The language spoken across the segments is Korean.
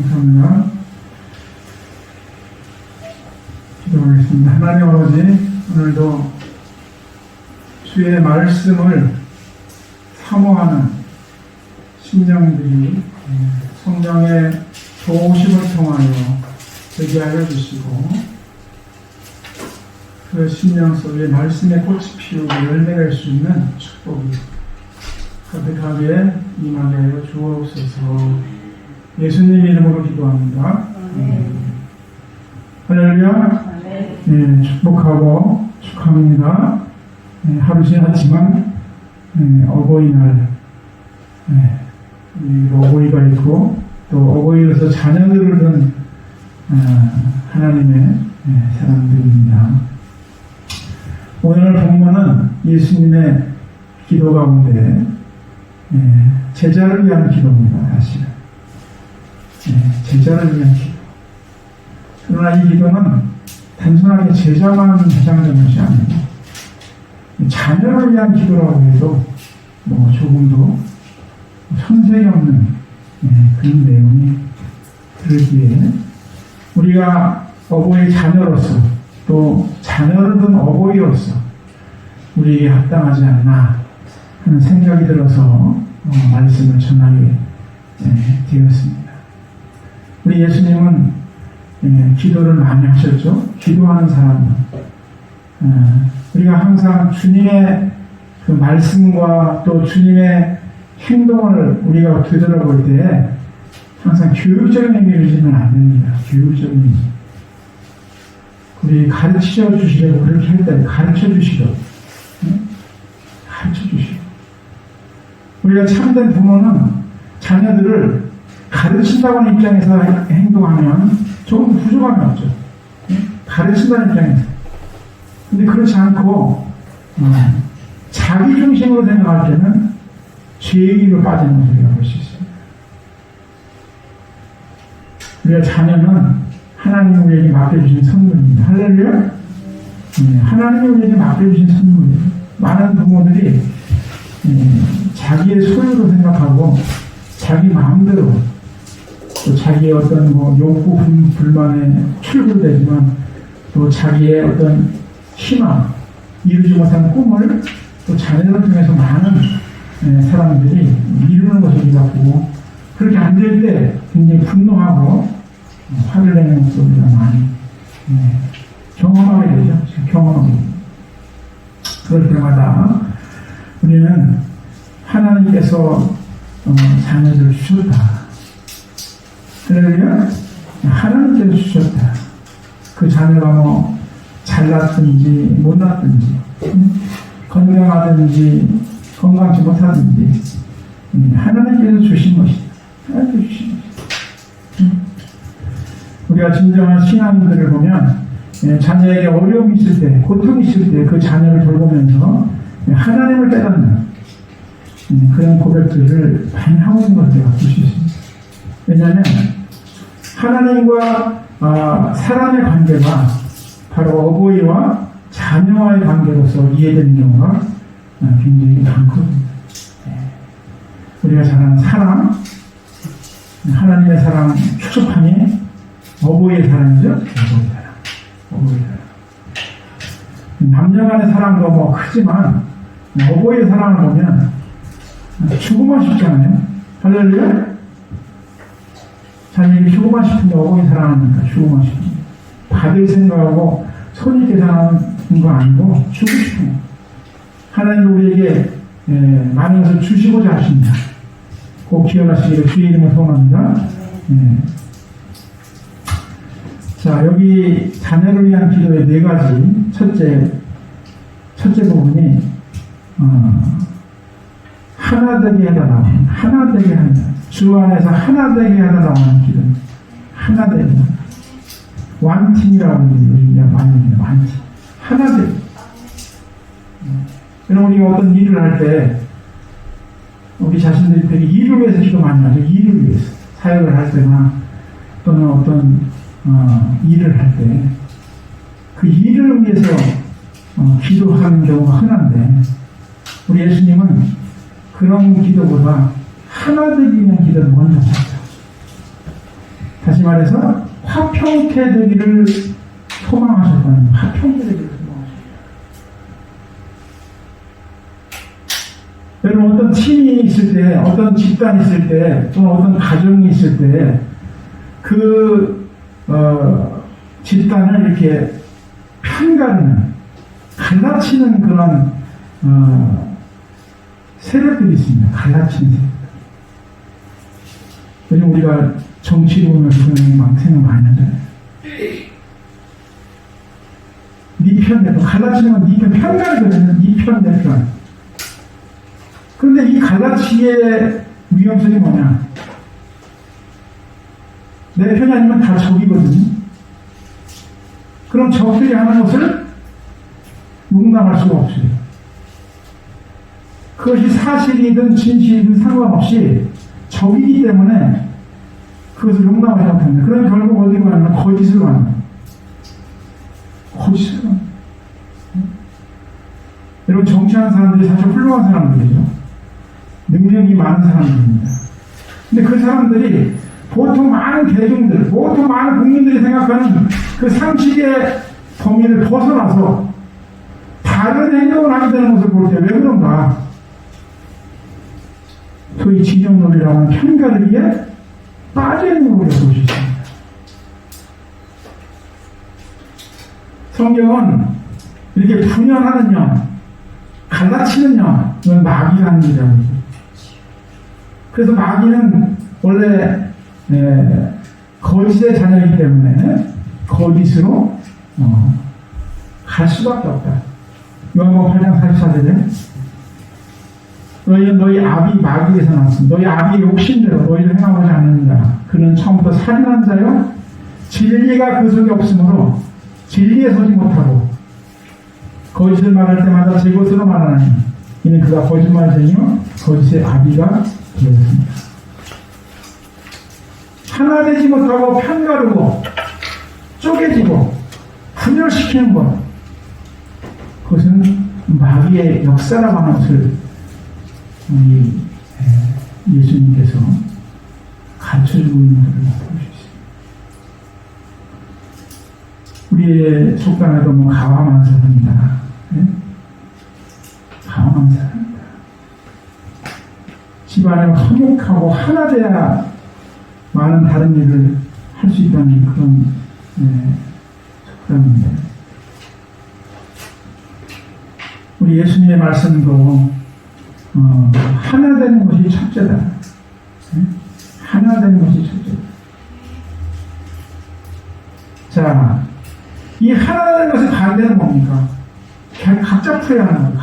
감사합니다. 기도하겠습니다. 하나님 아버지, 오늘도 주의 말씀을 사모하는 심령들이 성령의 도우심을 통하여 되게 하여 주시고, 그 심령 속에 말씀의 꽃이 피우고 열매 낼 수 있는 축복이 가득하게 임하게 하여 주옵소서. 예수님 이름으로 기도합니다. 할렐루야. 네, 축복하고 축하합니다. 네, 하루 지났지만 어버이날, 어버이가 있고 또 어버이로서 자녀들을 둔 하나님의 사람들입니다. 오늘 본문은 예수님의 기도 가운데 제자를 위한 기도입니다. 사실은 제자를 위한 기도. 그러나 이 기도는 단순하게 제자만 해당되는 것이 아니고 자녀를 위한 기도라고 해도 조금도 손색이 없는 그런 내용이 들기에, 우리가 어버이 자녀로서 또 자녀를 둔 어버이로서 우리에게 합당하지 않나 하는 생각이 들어서 말씀을 전하게 되었습니다. 우리 예수님은 기도를 많이 하셨죠. 기도하는 사람은 우리가 항상 주님의 그 말씀과 또 주님의 행동을 우리가 되돌아볼 때 항상 교육적인 의미를 주면 안 됩니다. 교육적인 의미. 우리 가르쳐 주시려고 그렇게 할 때 가르쳐 주시려고. 가르쳐 주시려고. 우리가 참된 부모는 자녀들을 가르친다고 하는 입장에서 행동하면 조금 부족함이 없죠. 가르친다는 입장에서. 근데 그렇지 않고 자기 중심으로 생각할 때는 죄의 길로 빠지는 것을 우리가 볼 수 있습니다. 우리가 자녀는 하나님이 우리에게 맡겨주신 선물입니다. 할렐루야. 하나님이 우리에게 맡겨주신 선물이에요. 많은 부모들이 자기의 소유로 생각하고 자기 마음대로 또 자기의 어떤 욕구 불만에 출구되지만 또 자기의 어떤 희망, 이루지 못한 꿈을 또 자녀를 통해서 많은 사람들이 이루는 것을 우리가 보고, 그렇게 안 될 때 굉장히 분노하고 화를 내는 것을 우리가 많이 경험하게 되죠. 경험하게. 그럴 때마다 우리는 하나님께서 자녀를 주셨다. 그러면 하나님께서 주셨다. 그 자녀가 잘났든지 못났든지 건강하든지 건강하지 못하든지 하나님께서 주신 것이다. 하나님께서 주신 것이다. 우리가 진정한 신앙인들을 보면 자녀에게 어려움이 있을 때, 고통이 있을 때 그 자녀를 돌보면서 하나님을 깨닫는 그런 고백들을 많이 하고 있는 것을 볼 수 있습니다. 왜냐하면 하나님과 사람의 관계가 바로 어버이와 자녀와의 관계로서 이해되는 경우가 굉장히 많거든요. 우리가 잘 아는 사랑, 하나님의 사랑 추측하니 어버이의 사랑이죠. 어버이의 사랑. 남녀 간의 사랑도 크지만 어버이의 사랑을 보면 죽으면 싶잖아요. 할렐루야. 자녀에게 죽으면 싶은데 어버이 사랑하니까 죽으면 싶은데, 받을 생각하고 손이 계산하는 거 아니고 주고 싶은 거. 하나님 우리에게 많은 것을 주시고자 하십니다. 꼭 기억하시기를 주의 이름을 소원합니다. 자, 여기 자녀를 위한 기도의 4가지. 첫째 부분이 하나 되게 해달라고, 하나 되게 한다. 주 안에서 하나 되게 해달라고 하는 기도. 하나 되게. 완팀이라고 요즘 많이 합니다. 완팀. 하나 되게. 그럼 우리가 어떤 일을 할 때 우리 자신들이 되게 일을 위해서 기도 많이 하죠. 일을 위해서. 사역을 할 때나 또는 어떤 일을 할 때 그 일을 위해서 기도하는 경우가 흔한데, 우리 예수님은 그런 기도보다 하나 되기 위한 기도를 먼저 하죠. 다시 말해서 화평케 되기를 소망하셨다는, 화평케 되기를 소망하셨다. 여러분, 어떤 팀이 있을 때, 어떤 집단이 있을 때, 또는 어떤 가정이 있을 때, 집단을 이렇게 편가르는, 갈라치는 그런 세력들이 있습니다. 갈라치는 세력. 요즘 우리가 정치를 보면 그런 생각 많이 하잖아요. 네 편, 내 편. 갈라치는 건 네 편, 편가르거든요. 네 편, 내 편. 그런데 이 갈라치의 위험성이 뭐냐? 내 편이 아니면 다 적이거든요. 그럼 적들이 하는 것을 용납할 수가 없어요. 그것이 사실이든 진실이든 상관없이 적이기 때문에 그것을 용납하지 못합니다. 그런 결국 어디로 가냐면 거짓으로 가는 거예요. 거짓으로 가는 거예요. 여러분, 정치하는 사람들이 사실 훌륭한 사람들이죠. 능력이 많은 사람들입니다. 근데 그 사람들이 보통 많은 대중들, 보통 많은 국민들이 생각하는 그 상식의 범위를 벗어나서 다른 행동을 하게 되는 것을 볼 때 왜 그런가? 소위 진영놀이라고 하는 편가르기에 빠져있는 것을 볼 수 있습니다. 성경은 이렇게 분열하는 영, 갈라치는 영, 이건 마귀가 하는 일이라고 합니다. 그래서 마귀는 원래 거짓의 자녀이기 때문에 거짓으로 갈 수밖에 없다. 요한복음 8장 44절에 너희 아비 마귀에서 났습니다. 너희 아비의 욕심대로 너희를 행하고자 하느니라. 그는 처음부터 살인한 자요 진리가 그 속에 없으므로 진리에 서지 못하고 거짓을 말할 때마다 제 것으로 말하나니 이는 그가 거짓말쟁이요 거짓의 아비가 되었습니다. 하나 되지 못하고 편가르고 쪼개지고 분열시키는 것, 그것은 마귀의 역사라고 하는 것을 우리 예수님께서 가르쳐주고 있는 것을 볼 수 있습니다. 우리의 속담에도 뭐 가와만사합니다. 네? 가와만사합니다. 집안에 화목하고 하나 돼야 많은 다른 일을 할 수 있다는 그런 속담입니다. 우리 예수님의 말씀도 하나 되는 것이 첫째다. 하나 되는 것이 첫째다. 자, 이 하나 되는 것의 반대는 뭡니까? 각자 풀이하는 거예요.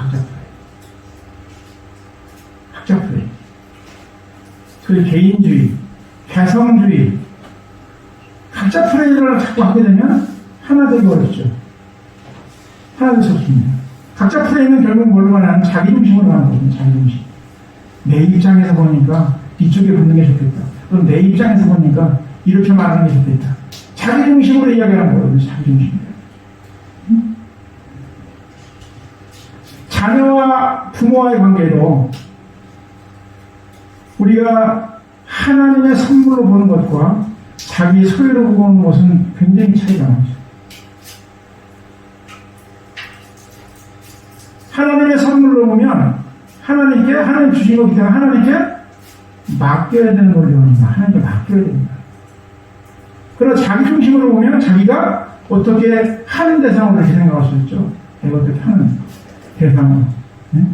각자 풀이. 소위 개인주의, 개성주의, 각자 플레이를 자꾸 하게 되면 하나 되기 어렵죠. 하나 되기 어렵습니다. 각자 플레이는 결국 뭘로 가냐면 자기 중심으로 가는 거거든요. 자기 중심. 내 입장에서 보니까 이쪽에 붙는 게 좋겠다. 또 내 입장에서 보니까 이렇게 말하는 게 좋겠다. 자기 중심으로 이야기하는 거거든요. 자기 중심으로. 자녀와 부모와의 관계도 우리가 하나님의 선물로 보는 것과 자기의 소유로 보는 것은 굉장히 차이가 나죠. 하나님의 선물로 보면 하나님 주신 거기 때문에 하나님께 맡겨야 되는 권리입니다. 하나님께 맡겨야 됩니다. 그러나 자기 중심으로 보면 자기가 어떻게 하는 대상으로 이렇게 생각할 수 있죠. 내가 어떻게 하는 대상으로. 네?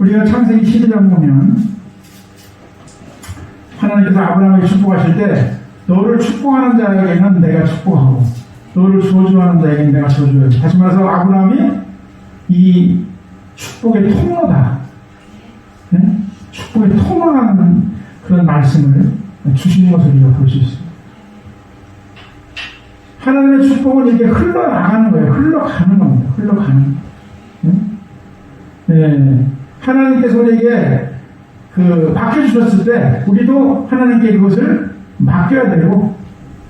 우리가 창세기 12장 보면 하나님께서 아브라함에게 축복하실 때 너를 축복하는 자에게는 내가 축복하고 너를 저주하는 자에게는 내가 저주해요. 다시 말해서 아브라함이 이 축복의 통로다. 네? 축복의 통로라는 그런 말씀을 주시는 것을 우리가 볼 수 있습니다. 하나님의 축복은 이렇게 흘러나가는 거예요. 흘러가는 겁니다. 흘러가는 거예요. 네. 하나님께서 우리에게 맡겨주셨을 때 우리도 하나님께 그것을 맡겨야 되고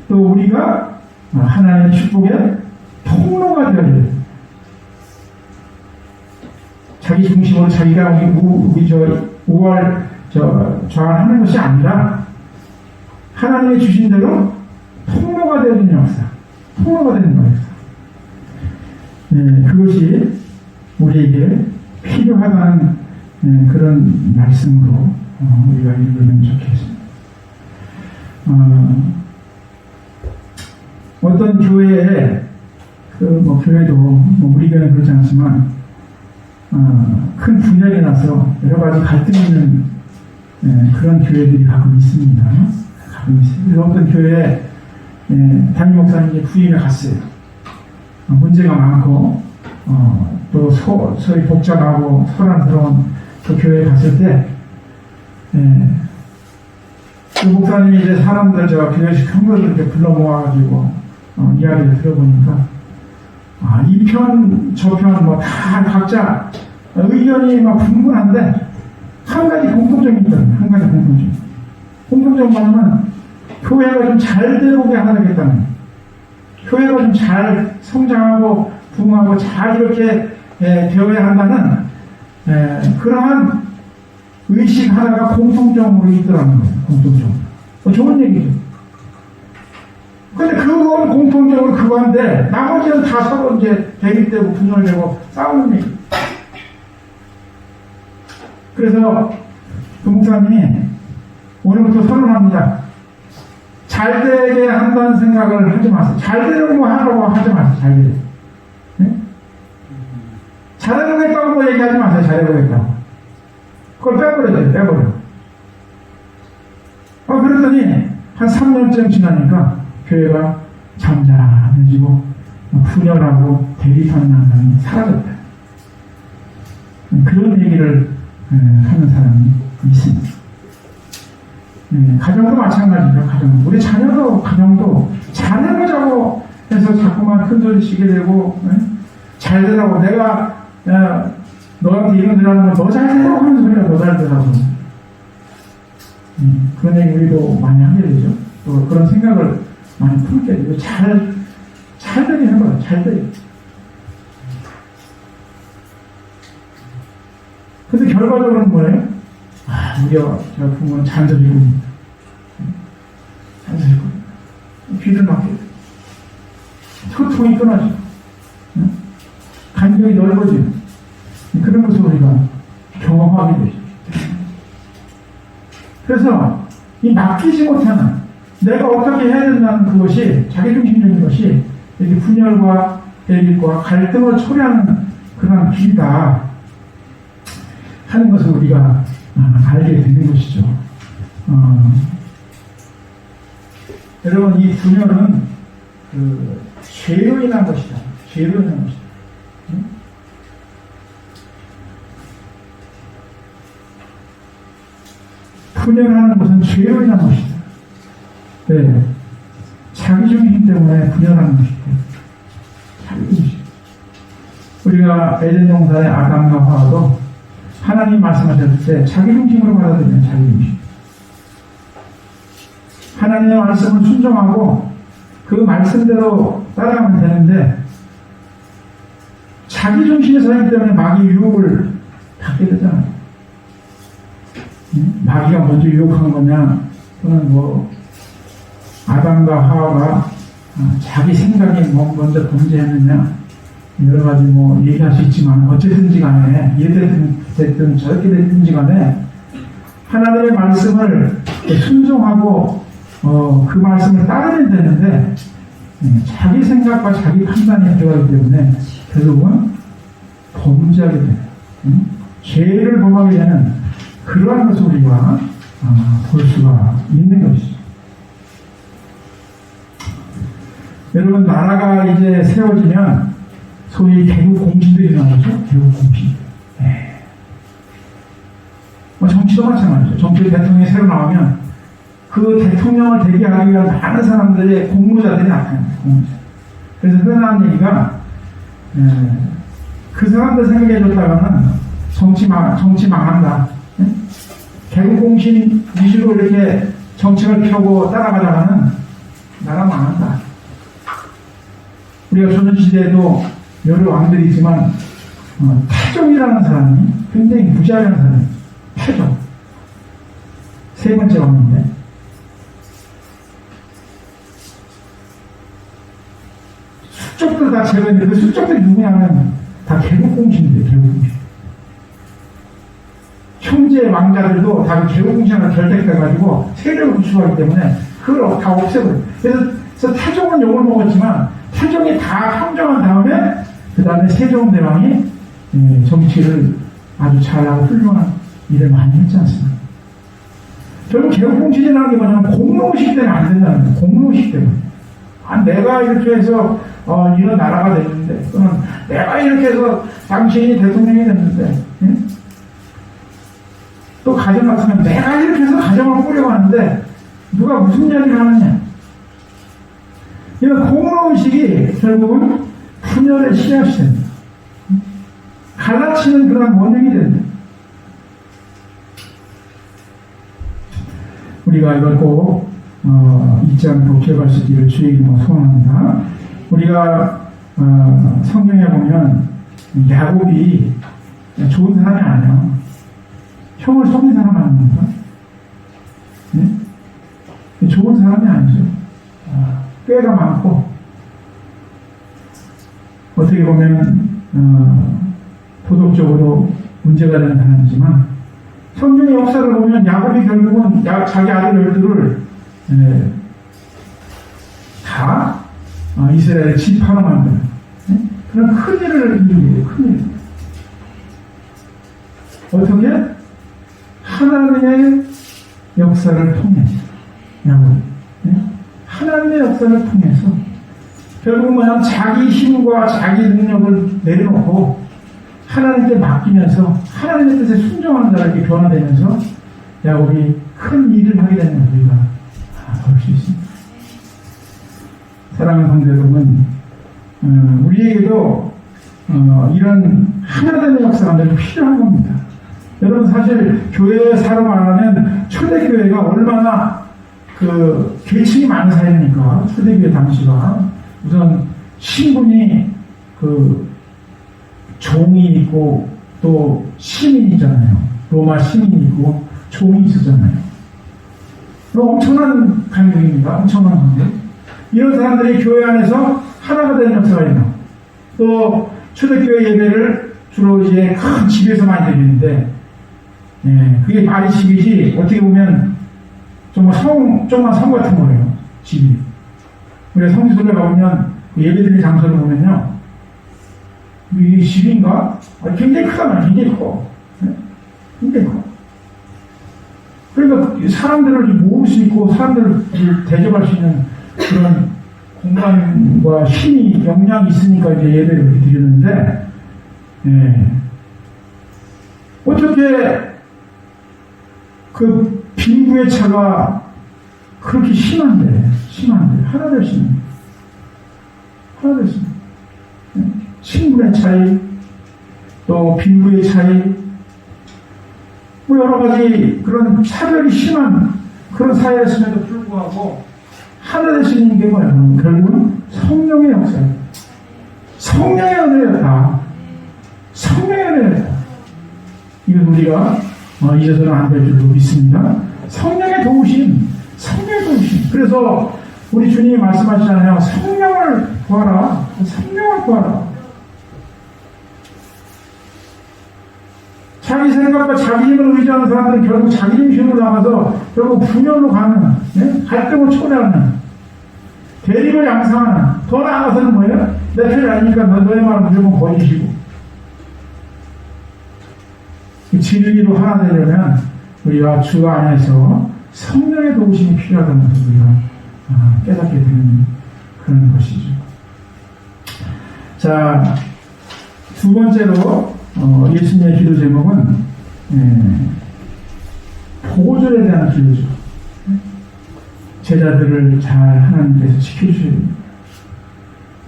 또 우리가 하나님의 축복의 통로가 되어야 돼요. 자기 중심으로 자기가 우리 5월 좌안하는 것이 아니라 하나님이 주신 대로 통로가 되는 역사, 통로가 되는 역사. 그것이 우리에게 필요하다는 그런 말씀으로 우리가 읽으면 좋겠습니다. 어떤 교회에 교회도 우리 교회는 그렇지 않지만 큰 분열이 나서 여러 가지 갈등이 있는 그런 교회들이 가끔 있습니다. 가끔 있어요. 그래서 어떤 교회에 담임 목사님이 부임에 갔어요. 문제가 많고 또 소위 복잡하고 소란스러운 그 교회에 갔을 때 그 목사님이 이제 사람들 교회식 형들을 이렇게 불러 모아가지고 이야기를 들어보니까 이 편, 저 편, 다 각자 의견이 분분한데, 한 가지 공통점이 있거든요. 한 가지 공통점. 공통점 뭐냐면, 교회가 좀 잘 되게 하겠다는 거예요. 교회가 좀 잘 성장하고, 부흥하고, 잘 이렇게 되어야 한다는, 그러한 의식 하나가 공통점으로 있더라는 거예요. 공통점. 좋은 얘기죠. 근데 그건 공통적으로 그건데 나머지는 다 서로 이제 대립되고 분열되고 싸우는 얘기. 그래서 그 목사님이 오늘부터 선언합니다. 잘 되게 한다는 생각을 하지 마세요. 잘 되려고 하라고 하지 마세요. 잘 되게. 네? 잘해보겠다고 얘기하지 마세요. 잘해보겠다고. 그걸 빼버려야 돼요. 빼버려. 그랬더니 한 3년쯤 지나니까 교회가 잠잠해지고 분열하고 대립하는 양상이 사라졌다. 그런 얘기를 하는 사람이 있습니다. 가정도 마찬가지죠. 가정. 우리 자녀도 가정도 잘해보자고 해서 자꾸만 큰소리 치게 되고 잘 되라고 내가 너한테 이런 일 하는 거 너 잘 되라고 하는 소리가 너 잘 되라고 그런 얘기 우리도 많이 하게 되죠. 또 그런 생각을 많이 품게 되고 잘 되게 하는 거예요. 잘 되게. 근데 결과적으로는 뭐예요? 우리가 제가 부모는 잔소리고 잔소리고 귀를 막게 돼. 소통이 끊어지고 간격이 넓어지고 그런 것을 우리가 경험하게 되죠. 그래서 이 맡기지 못하는 내가 어떻게 해야 된다는 그것이 자기중심적인 것이 이렇게 분열과 대립과 갈등을 초래하는 그런 길이다 하는 것을 우리가 알게 되는 것이죠. 여러분 이 분열은 죄로 인한 것이다. 죄로 인한 것이다. 분열하는 것은 죄로 인한 것이다. 네. 자기중심 때문에 분열하는 것이다. 자기중심. 우리가 에덴 동산의 아담과 하와도 하나님 말씀하셨을 때 자기중심으로 받아들이는 자기중심. 하나님의 말씀을 순종하고 그 말씀대로 따라가면 되는데 자기중심의 사람 때문에 마귀의 유혹을 받게 되잖아요. 마귀가 먼저 유혹한 거냐 또는 아담과 하와가 자기 생각이 먼저 범죄했느냐 여러 가지 얘기할 수 있지만 어쨌든지 간에 이랬든 저렇게 됐든지 간에 하나님의 말씀을 순종하고 그 말씀을 따르면 되는데 자기 생각과 자기 판단이 들어가기 때문에 결국은 범죄하게 돼요. 죄를 범하게 되는 그러한 것을 우리가 볼 수가 있는 것이죠. 여러분 나라가 이제 세워지면 소위 개국 공신들이 나오죠. 개국 공신. 정치도 마찬가지죠. 정치 대통령이 새로 나오면 그 대통령을 대기하기 위한 많은 사람들의 공모자들이 나타납니다. 공모자. 그래서 흔한 얘기가 그 사람들 생각해줬다가는 정치 망한다. 개국 공신 위주로 이렇게 정책을 펴고 따라가다가는 나라 망한다. 우리가 조선시대에도 여러 왕들이 있지만 태종이라는 사람이 굉장히 무지하는 사람이에요. 태종. 세 번째 왕인데 숙적들 다 제거했는데 그 숙적들이 누구냐면 다 개국공신인데 개국공신. 형제 왕자들도 다 개국공신으로 결백돼가지고 세력을 구축하기 때문에 그걸 다 없애버려요. 그래서 태종은 욕을 먹었지만 태종이 다 평정한 다음에 그 다음에 세종대왕이 정치를 아주 잘하고 훌륭한 일을 많이 했지 않습니까? 결국 개국공신이라는 게 뭐냐면 공로의식 때문에 안 된다는 거예요. 공로의식 때문에. 내가 이렇게 해서 이런 나라가 됐는데 또는 내가 이렇게 해서 당신이 대통령이 됐는데 또 가정 같으면 내가 이렇게 해서 가정을 꾸려가는데 누가 무슨 이야기를 하느냐. 이런 공로의식이 결국은 분열의 씨앗이 됩니다. 갈라치는 그런 원흉이 됩니다. 우리가 이걸 꼭 잊지 않고 기억할 수 있기를 주의 이름으로 소원합니다. 우리가 성경에 보면 야곱이 좋은 사람이 아니야. 형을 속인 사람 아닙니까? 네? 좋은 사람이 아니죠. 꾀가 많고 어떻게 보면 도덕적으로 문제가 되는 사람이지만 성경의 역사를 보면 야곱이 결국은 자기 아들 열두를 다 이스라엘 지파로 만드는 그런 큰 일을 이루게 돼요. 큰 일. 어떻게? 하나님의 역사를 통해서 야곱 하나님의 역사를 통해서 결국 뭐냐면 자기 힘과 자기 능력을 내려놓고 하나님께 맡기면서 하나님의 뜻에 순종하는 자에게 변화되면서 야곱이 큰 일을 하게 되는 걸 우리가 볼 수 있습니다. 사랑하는 성도 여러분, 우리에게도 이런 하나되는 역사가 늘 필요한 겁니다. 여러분 사실 교회 사람 말하면 초대교회가 얼마나 그 계층이 많은 사회입니까? 초대교회 당시가 우선 신분이 그 종이 있고 또 시민이잖아요. 로마 시민이 있고 종이 있었잖아요. 엄청난 간격입니다. 엄청난 간격. 이런 사람들이 교회 안에서 하나가 되는 역사가 있나. 또 초대교회 예배를 주로 이제 큰 집에서 많이 드리는데, 그게 말이 집이지 어떻게 보면 정말 조그만 성 같은 거예요. 집이. 우리가 성지순례 가보면 그 예배 드리는 장소를 보면요. 이게 집인가? 굉장히 크다, 굉장히 커. 굉장히 커. 그러니까 사람들을 모을 수 있고 사람들을 대접할 수 있는 그런 공간과 힘이, 역량이 있으니까 이제 예배를 이렇게 드리는데, 어떻게 그 빈부의 차가 그렇게 심한데, 하나 될 수 있는, 하나 될 수 있는. 신분의 차이, 또 빈부의 차이, 뭐 여러 가지 그런 차별이 심한 그런 사회였음에도 불구하고 하나 될 수 있는 게 뭐야? 결국은 성령의 역사예요. 성령의 은혜였다. 성령의 은혜였다. 이건 우리가 잊어서는 안 될 줄로 믿습니다. 성령의 도우심, 성령의 도우심. 그래서 우리 주님이 말씀하시잖아요. 성령을 구하라. 성령을 구하라. 자기 생각과 자기 힘을 의지하는 사람들은 결국 자기 힘으로 나가서 결국 분열로 가는, 갈등을 초래하는, 대립을 양상하는, 더 나아가서는 뭐예요? 내 편이 아니니까 너의 말은 무조건 거짓이고. 진리로 하나 되려면 우리가 주 안에서 성령의 도우심이 필요하다는 것을 우리가 깨닫게 되는 그런 것이죠. 자, 두 번째로 예수님의 기도 제목은 보호절에 대한 기도죠. 제자들을 잘 하나님께서 지켜주셔야 됩니다.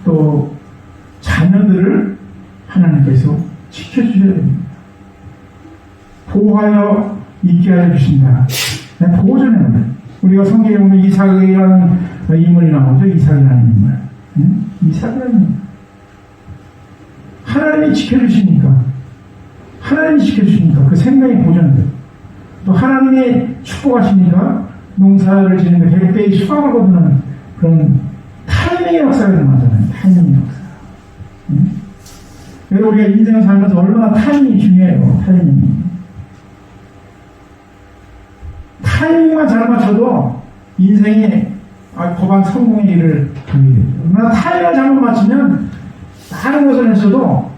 또 자녀들을 하나님께서 지켜주셔야 됩니다. 보호하여 있게 하여 주신다. 보호전에 우리가 성경에 보면 이삭이라는 인물이 나오죠. 이삭이라는 인물. 이삭이라는 인물. 하나님이 지켜주시니까 그 생명이 보존돼요. 또 하나님이 축복하시니까 농사를 지는데 100배의 수확을 거두는 그런 타이밍의 역사가 일어나잖아요. 타이밍의 역사. 그래서 우리가 인생을 살면서 얼마나 타이밍이 중요해요. 타이밍만 잘 맞춰도 인생이 거반 성공의 길을 가게 되죠. 그러나 타이밍을 잘못 맞추면 다른 것을 했어도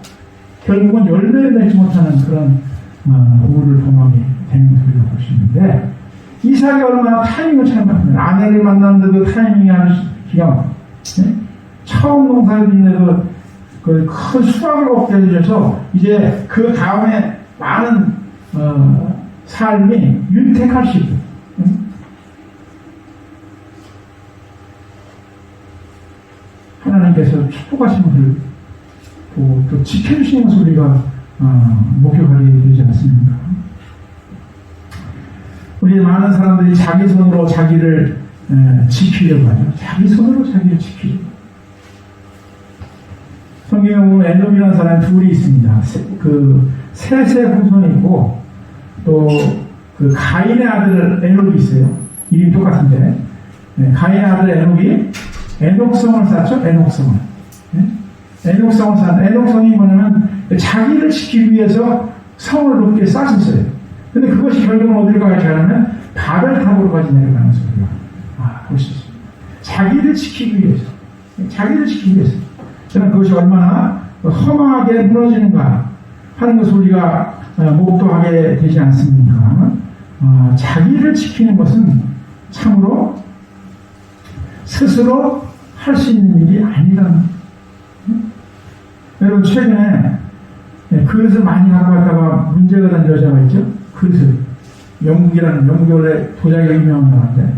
결국은 열매를 맺지 못하는 그런 우를 범하게 되는 것을 볼 수 있는데, 이삭이 얼마나 타이밍을 잘 맞추면 아내를 만났는데도 타이밍이 아주 기가 막혀요. 처음 농사를 짓는데도 그 큰 수확을 얻게 해주셔서 이제 그 다음에 많은 삶이 윤택할 수 있고, 하나님께서 축복하신 것을 보고 또 지켜주시는 것을 우리가 목격하게 되지 않습니까? 우리 많은 사람들이 자기 손으로 자기를 지키려고 하죠. 자기 손으로 자기를 지키려고. 성경에 보면 에돔이라는 사람이 둘이 있습니다. 그 셋의 후손이 있고 또 그 가인의 아들 에녹이 있어요. 이름이 똑같은데, 가인의 아들 에녹이 에녹성을 쌓죠. 에녹성을 쌓는, 에녹성이 뭐냐면 자기를 지키기 위해서 성을 높게 쌓았어요. 근데 그것이 결국은 어디로 가게 하냐면 바벨탑으로 까지 내려가는 소리가 볼 수 있습니다. 자기를 지키기 위해서. 저는 그것이 얼마나 험하게 무너지는가 하는 것을 우리가 목도하게 되지 않습니까? 자기를 지키는 것은 참으로 스스로 할 수 있는 일이 아니라는. 여러분, 최근에 그릇을 많이 갖고 왔다가 문제가 된 여자가 있죠? 그릇을. 영국이 원래 도자기가 유명한 나라인데,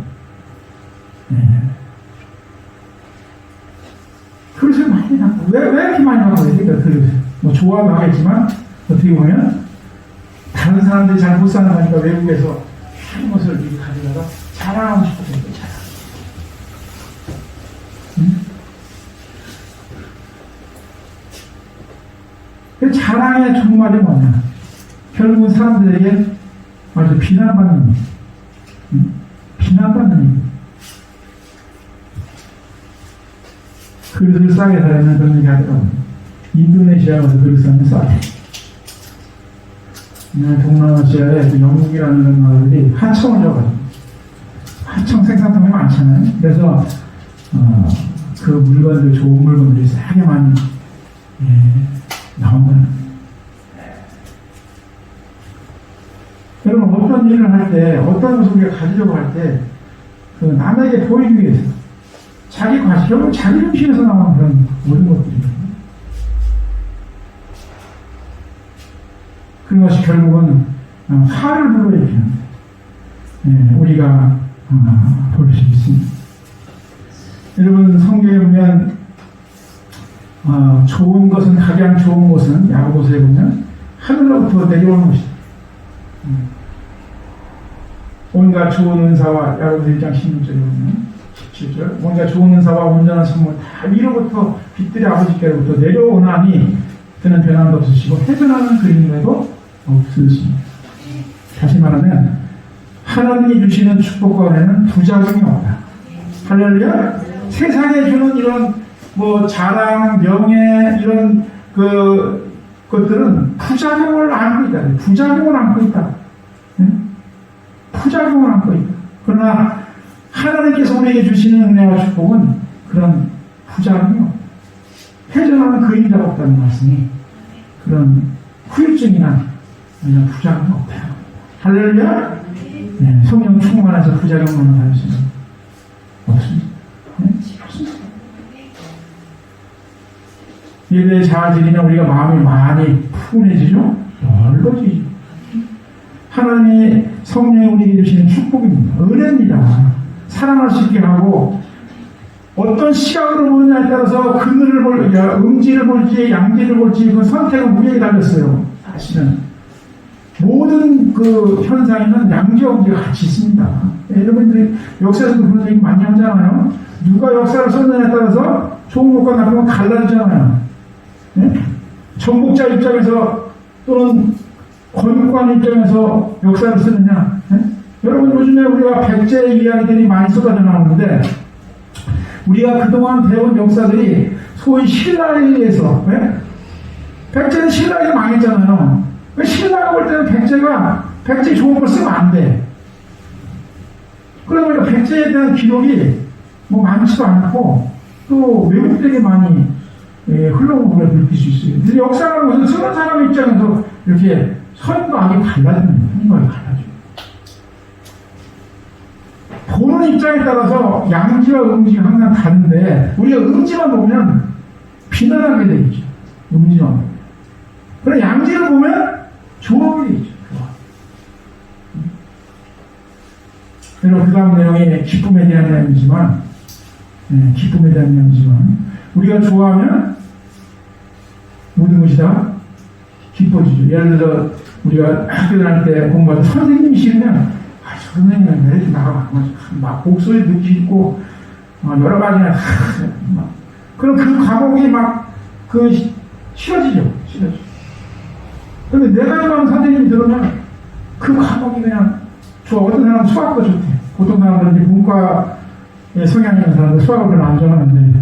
그릇을 많이 갖고, 왜 이렇게 많이 갖고 와야 돼? 그릇을. 뭐 좋아도 하겠지만, 어떻게 보면, 다른 사람들이 잘 못 사는 거니까 외국에서 한 것을 이렇게 가져다가 자랑하고 싶어서 그 자랑의 종말이 뭐냐? 결국은 사람들에게 아주 비난받는 일. 그릇을 싸게 사려면 그런 얘기 하더라고요. 인도네시아 가서 그릇 사면 싸게. 동남아시아에 그 영국이라는 나라들이 하청을 줘가지고, 하청 생산품이 많잖아요. 그래서 그 물건들, 좋은 물건들이 싸게 많이 나온다는. 여러분, 어떤 일을 할 때, 어떤 것을 우리가 가지려고 할 때, 그 남에게 보이기 위해서, 자기 과시, 결국 자기 중심에서 나오는 그런 모든 것들입니다. 그것이 결국은 화를 불러일으키는 우리가 볼 수 있습니다. 여러분, 성경에 보면 좋은 것은, 가장 좋은 것은 야고보서에 보면 하늘로부터 내려오는 것이다. 온갖 좋은 은사와, 야고보서 1장 16절에 보면 17절, 온갖 좋은 은사와 온전한 선물 다 위로부터 빛들의 아버지께로부터 내려오나니 그는 변함도 없으시고 해변하는 그림에도 없으십니다. 다시 말하면 하나님이 주시는 축복과 은혜는 부작용이 없다. 할렐루야. 세상에 주는 이런 뭐 자랑, 명예, 이런 그 것들은 부작용을 안고 있다. 부작용을 안고 있다. 부작용을 안고 있다. 그러나 하나님께서 우리에게 주시는 은혜와 축복은 그런 부작용이 없다. 회전하는 그림자가 없다는 말씀이 그런 후유증이나 이런 부작용이 없다. 할렐루야. 성령 충만해서 부작용만 할 수 있는 없습니다. 없습니다. 예배의 자질이나 우리가 마음이 많이 푸근해지죠? 넓어지죠. 하나님이 성령이 우리에게 주시는 축복입니다. 은혜입니다. 사랑할 수 있게 하고, 어떤 시각으로 보느냐에 따라서 그늘을 볼지, 음지를 볼지, 양지를 볼지, 그 선택은 우리에게 달렸어요. 사실은. 모든 그 현상에는 양지와 음지가 같이 있습니다. 여러분들이 역사에서도 그런 얘기 많이 하잖아요. 누가 역사를 썼느냐에 따라서 좋은 것과 나쁜 건 갈라지잖아요. 정복자 입장에서 또는 권유관 입장에서 역사를 쓰느냐, 여러분 요즘에 우리가 백제 이야기들이 많이 쏟아져 나오는데 우리가 그동안 배운 역사들이 소위 신라에 의해서 백제는 신라에서 망했잖아요. 신라가 볼 때는 백제 좋은 걸 쓰면 안 돼. 그러다 보니까 백제에 대한 기록이 뭐 많지도 않고 또 외국되게 많이 흘러온 걸 느낄 수 있어요. 근데 역사라는 것은 쓰는 사람 입장에서 이렇게 선과악이 갈라집니다. 선과악이 갈라져요. 보는 입장에 따라서 양지와 음지가 항상 다른데 우리가 음지만 보면 비난하게 되어 있죠. 음지만 보면. 그럼 양지를 보면 좋아하게 되어 있죠. 그리고 그 다음 내용이 기쁨에 대한 내용이지만 우리가 좋아하면 모든 것이 다 기뻐지죠. 예를 들어 우리가 학교 다닐 때 공부할 때 선생님이 싫으면 저 선생님은 왜 이렇게 막 목소리 느끼고 여러 가지나 그럼 그 과목이 싫어지죠. 그런데 내가 좋아하는 선생님이 들으면 그 과목이 그냥 좋아. 어떤 사람은 수학도 좋대. 보통 사람들은 문과의 성향이 있는 사람들 수학을 별로 안 좋아하는데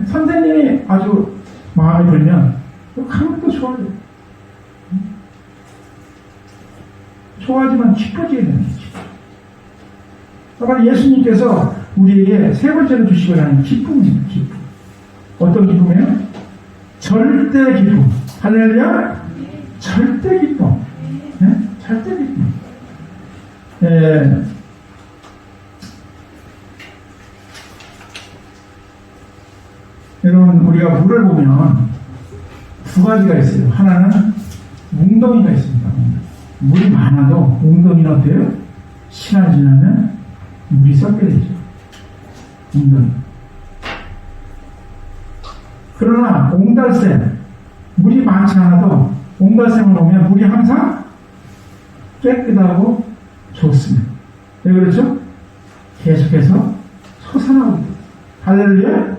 선생님이 아주 마음에 들면 그 과목도 좋아요. 좋아하지만 기뻐지게 되는 거지. 그러니까 예수님께서 우리에게 세 번째로 주시고자 하는 기쁨입니다. 기쁨. 어떤 기쁨이에요? 절대 기쁨. 할렐루야? 절대 기쁨. 절대 기쁨. 여러분 우리가 물을 보면 두 가지가 있어요. 하나는 웅덩이가 있습니다. 물이 많아도 웅덩이는 어때요? 시간이 지나면 물이 썩게 되죠. 웅덩이. 그러나 옹달샘, 물이 많지 않아도 옹달샘을 보면 물이 항상 깨끗하고 좋습니다. 왜 그렇죠? 계속해서 솟아나고 있다. 할렐루야?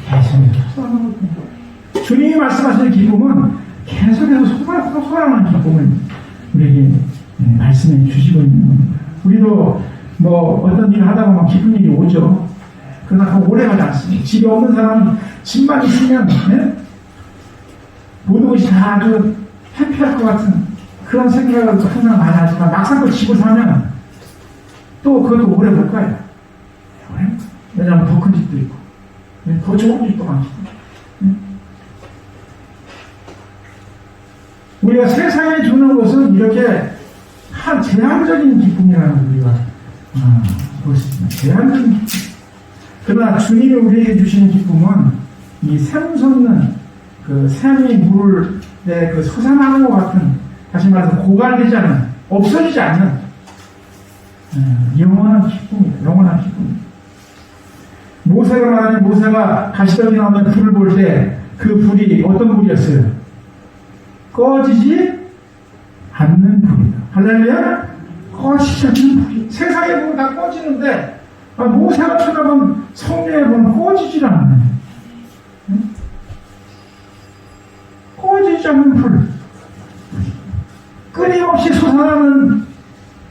계속해서 솟아나고 있다. 주님이 말씀하시는 기쁨은 계속해서 솟아나는 기쁨을 우리에게 말씀해 주시고 있는 겁니다. 우리도 뭐 어떤 일을 하다 보면 기쁜 일이 오죠. 그러나 그 오래 가지 않습니다. 집에 없는 사람은 집만 있으면 모든 것이 다 아주 해피할 것 같은 그런 생각을 항상 많이 하지만 막상 그 집을 사면 또 그것도 오래 못 가요. 왜냐하면 더 큰 집도 있고 더 좋은 집도 많기 때문에. 우리가 세상에 주는 것은 이렇게 제한적인 기쁨이라는 걸 우리가 볼 수 있습니다. 제한적인 기쁨. 그러나 주님이 우리에게 주시는 기쁨은 이 샘솟는 그 샘이 물에 그 솟아나는 것 같은, 다시 말해서 고갈되지 않는, 없어지지 않는 영원한 기쁨입니다. 영원한 기쁨입니다. 모세가 말하는, 모세가 가시더기 나오는 불을 볼 때 그 불이 어떤 불이었어요? 꺼지지 않는 불이다. 할렐루야? 꺼지지 않는 불이. 세상에 보면 다 꺼지는데 모세가 쳐다본 성령에 보면 꺼지질 않네. 꺼지지 않는 불. 끊임없이 솟아나는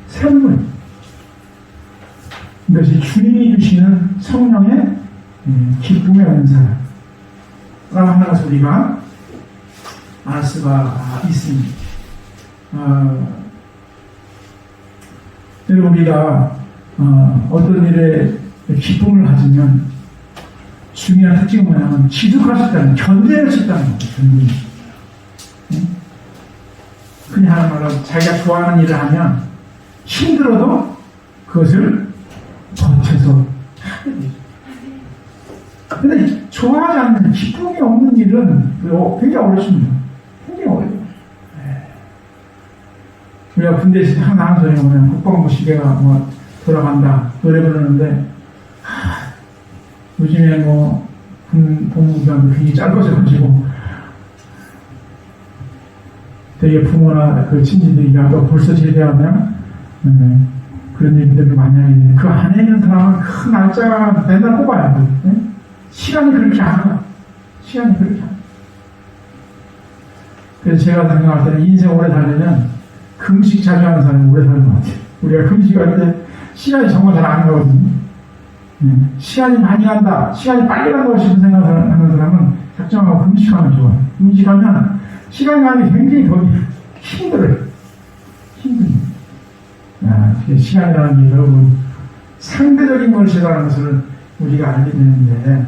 샘물. 이것이 주님이 주시는 성령의 기쁨의 은사라고 하는 것을 우리가 알 수가 있습니다. 여러분, 우리가 어떤 일에 기쁨을 가지면 중요한 특징은 뭐냐면 지속할 수 있다는, 견뎌낼 수 있다는 거죠. 견뎌낼 수 있다. 그냥 하는 말로 자기가 좋아하는 일을 하면 힘들어도 그것을 버텨서 하게 되죠. 근데 좋아하지 않는, 기쁨이 없는 일은 굉장히 어렵습니다. 굉장히 어려워요. 우리가 군대에서 항상 하는 소리가 뭐냐면 국방부 시계가 돌아간다 노래 부르는데 요즘에 복무기간도 굉장히 짧아져가지고 되게 부모나 그 친지들이 또 벌써 제대하면 그런 얘기들을 많이 하게 돼요. 그 안에 있는 사람은 그 날짜가 맨날 꼽아야 돼. 시간이 그렇게 안 가. 시간이 그렇게 안 가. 그래서 제가 생각할 때는 인생 오래 살려면 금식 자주 하는 사람이 오래 사는 것 같아요. 우리가 금식할 때 시간이 정말 잘 안 가거든요. 시간이 많이 간다, 시간이 빨리 간다고 싶은 생각을 하는 사람은 작정하고 금식하면 좋아요. 금식하면 시간 가는 게 굉장히 더 힘들어요. 시간이라는 게 여러분 상대적인 것이라는 것을 우리가 알게 되는데,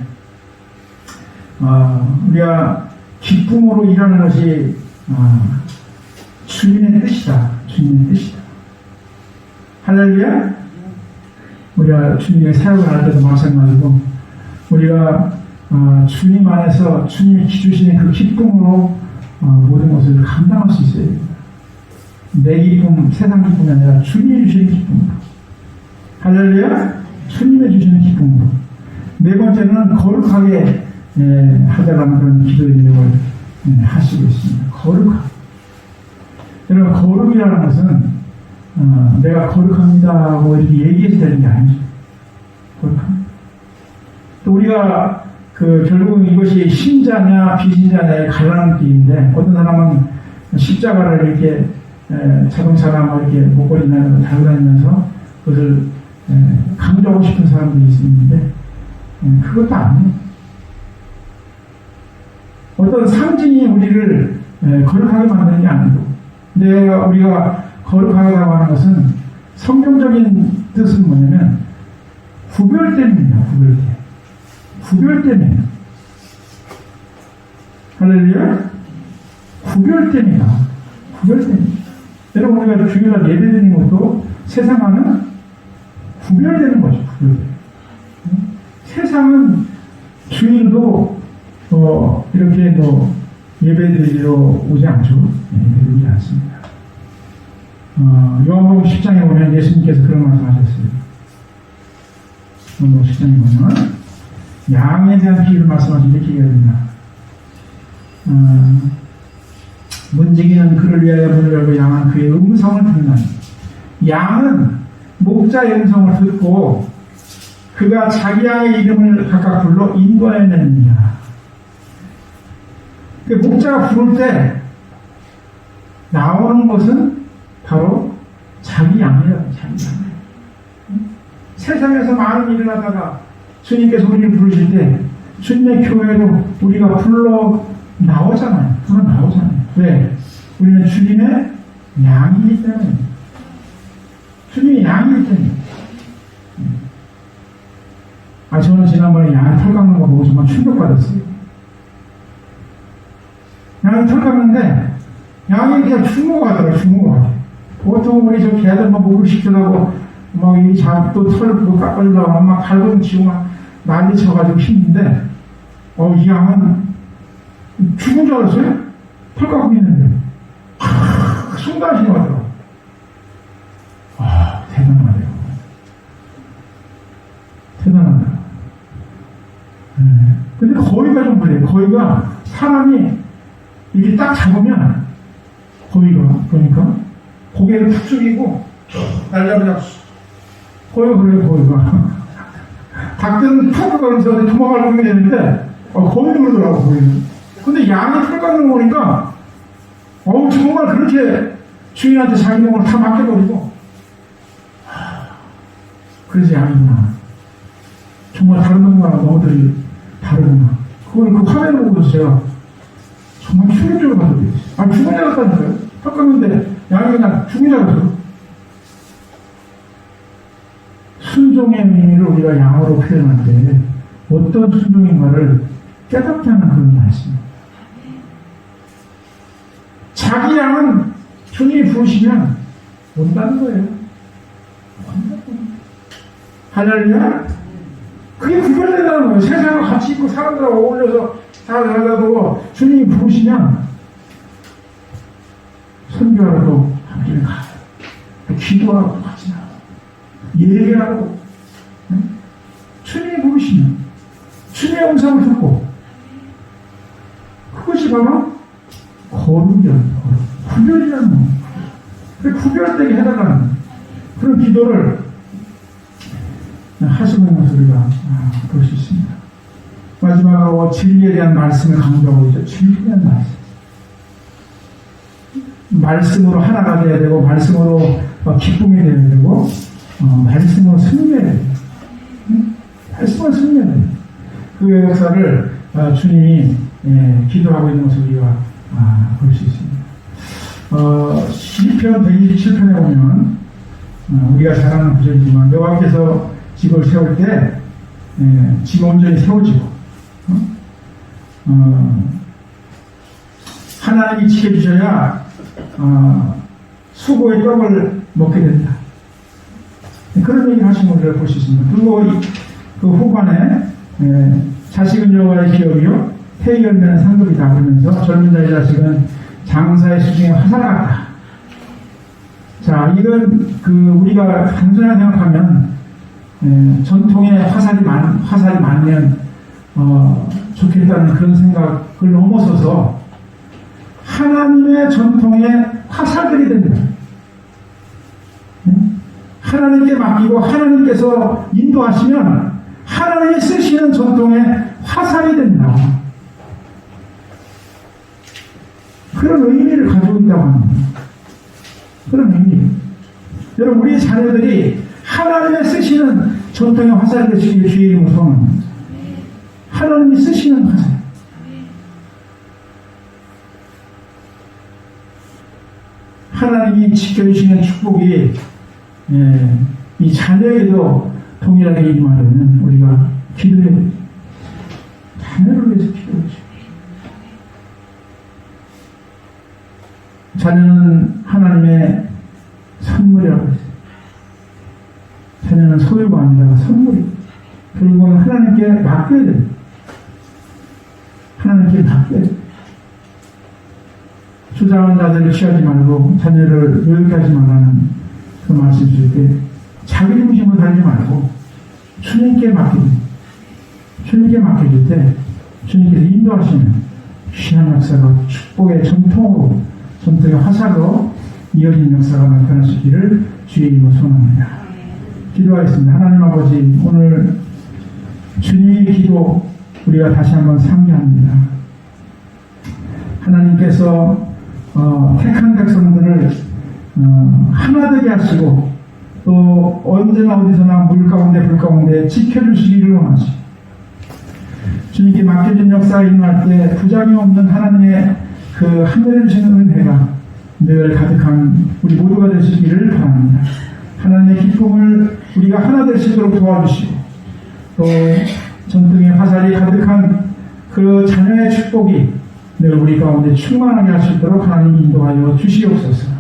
우리가 기쁨으로 일하는 것이 주님의 뜻이다. 주님의 뜻이다. 할렐루야. 우리가 주님의 사역을 할 때도 마찬가지고, 우리가 주님 안에서 주님이 주시는 그 기쁨으로 모든 것을 감당할 수 있어야 됩니다. 내 기쁨, 세상 기쁨이 아니라 주님이 주시는 기쁨으로. 할렐루야. 주님이 주시는 기쁨으로. 네 번째는 거룩하게 하자라는 그런 기도의 내용을 하시고 있습니다. 거룩하게. 여러분, 거룩이라는 것은 내가 거룩합니다 뭐 이렇게 얘기해서 되는 게 아니죠. 거룩합니다. 또 우리가 결국 이것이 신자냐 비신자냐의 갈라놓기인데, 어떤 사람은 십자가를 이렇게 자동차나 뭐 이렇게 목걸이나 달고 다니면서 그것을 강조하고 싶은 사람들이 있는데, 그것도 아니에요. 어떤 상징이 우리를 거룩하게 만드는 게 아니고, 우리가 거룩하다고 하는 것은 성경적인 뜻은 뭐냐면 구별됨입니다. 구별됨이에요. 할렐루야. 구별됨이다. 여러분, 우리가 주일날 예배드리는 것도 세상과는 구별되는 거죠. 세상은 주일도 이렇게 예배드리러 오지 않죠. 오지 않습니다. 요한복음 10장에 보면 예수님께서 그런 말씀 하셨어요. 요한복음 10장에 보면 양에 대한 비유를 말씀하신 이렇게 얘기합니다. 문지기는 그를 위하여 문을 열고 양은 그의 음성을 듣나니, 양은 목자의 음성을 듣고 그가 자기 양의 이름을 각각 불러 인도해내느니라. 목자가 부를 때 나오는 것은 바로 자기 양이에요. 세상에서 많은 일을 하다가 주님께서 우리를 부르실 때 주님의 교회로 우리가 불러 나오잖아요. 왜? 우리는 주님의 양이기 때문에. 주님의 양이기 때문에. 저는 지난번에 양 털 깎는 거 보고 정말 충격받았어요. 양이 털 깎는데 양이 그냥 주먹하더라고요. 보통 우리 저 개들 목을 시키려고 이 잡도 털 깎으려고 막 갈고 치고 막 난리 쳐가지고 힘든데, 이 양은 죽은 줄 알았어요? 털 깎고 있는데 순간신이 왔더라고요. 대단하다. 근데 거위가 좀 그래요. 거위가 사람이 이렇게 딱 잡으면, 그러니까 고개를 푹 숙이고 날잡으자. 거위가 닭들은 푹 가면서 도망가려고 되는데 거위는 그러더라고. 거위는. 근데 양이 털 깎는 거 보니까 정말 그렇게 주인한테 자기 몸을 다 맡겨버리고, 그래서 양이구나. 정말 다른 동물하고 너희들이 다르구나. 그걸 그 화면을 보고서 제가 정말 충격적으로 받았어요. 죽은 줄 알았다니까요. 털 깎는데 양이 그냥 죽은 줄 알았어요. 순종의 의미를 우리가 양으로 표현할 때 어떤 순종인가를 깨닫게 하는 그런 말씀입니다. 자기 양은 주님이 부르시면 온다는 거예요. 할렐루야. 그게 구별된다는 거예요. 세상과 같이 있고 사람들하고 어울려서 살아가도 주님이 부르시면 선교하러도 함께 가요. 기도하고 같이 나가요. 예배하고. 주님이 부르시면 주님의 음성을 듣고, 그것이 바로 거룩이라는 거예요. 구별이라는 거예요. 구별되게 해달라는 그런 기도를 하시고 있는 것을 우리가 볼 수 있습니다. 마지막으로 진리에 대한 말씀을 강조하고 있죠. 진리에 대한 말씀으로 하나가 되어야 되고, 말씀으로 기쁨이 되어야 되고 말씀으로 승리해야 돼요. 말씀으로 승리해야 돼요. 그 역사를 주님이 기도하고 있는 것을 우리가 볼 수 있습니다. 시편 127편에 보면 우리가 잘 아는 구절이지만 여호와께서 집을 세울 때 집이 온전히 세워지고 하나님이 지켜주셔야 수고의 떡을 먹게 된다. 그런 얘기를 하신 것을 볼 수 있습니다. 그리고 그 후반에 자식은 여호와의 기업이요 태의 열매는 상급이다 그러면서 젊은 자의 자식은 장사의 수중에 화살 같다. 자, 이건 우리가 단순하게 생각하면 전통에 화살이 많으면 좋겠다는 그런 생각을 넘어서서 하나님의 전통에 화살들이 된다. 하나님께 맡기고 하나님께서 인도하시면 하나님이 쓰시는 전통에 화살이 된다. 그런 의미를 가지고 있다고 합니다. 그런 의미. 여러분, 우리 자녀들이 하나님의 쓰시는 전통의 화살이 되시길 주의 이름으로 소원합니다. 하나님이 쓰시는 화살. 하나님이 지켜주시는 축복이 이 자녀에게도 동일하게 임하려면 우리가 기도해야 됩니다. 자녀를 위해서 기도해야죠. 자녀는 하나님의 선물이라고 했어요. 자녀는 소유가 아니라 선물이고 결국은 하나님께 맡겨야 됩니다. 하나님께 맡겨야 됩니다. 주장한 자들을 취하지 말고 자녀를 요렇게 하지 말라는 그 말씀 주실 때 자기 중심으로 살지 말고 주님께 맡깁니다. 주님께 맡겨줄 때 주님께서 인도하시면 귀한 역사가 축복의 전통의 화살로 이어진 역사가 나타날 수 있기를 주의 이름으로 소원합니다. 기도하겠습니다. 하나님 아버지, 오늘 주님의 기도 우리가 다시 한번 상기합니다. 하나님께서 택한 백성들을 하나 되게 하시고 또 언제나 어디서나 물 가운데 불 가운데 지켜주시기를 원하시고 주님께 맡겨진 역사가 일어날 때 부장이 없는 하나님의 그 하늘에 주시는 은혜가 늘 가득한 우리 모두가 되시기를 바랍니다. 하나님의 기쁨을 우리가 하나 될 수 있도록 도와주시고 또 전통의 화살이 가득한 그 자녀의 축복이 늘 우리 가운데 충만하게 할 수 있도록 하나님 인도하여 주시옵소서.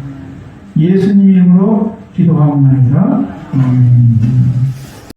예수님 이름으로 기도하옵나이다. 아멘.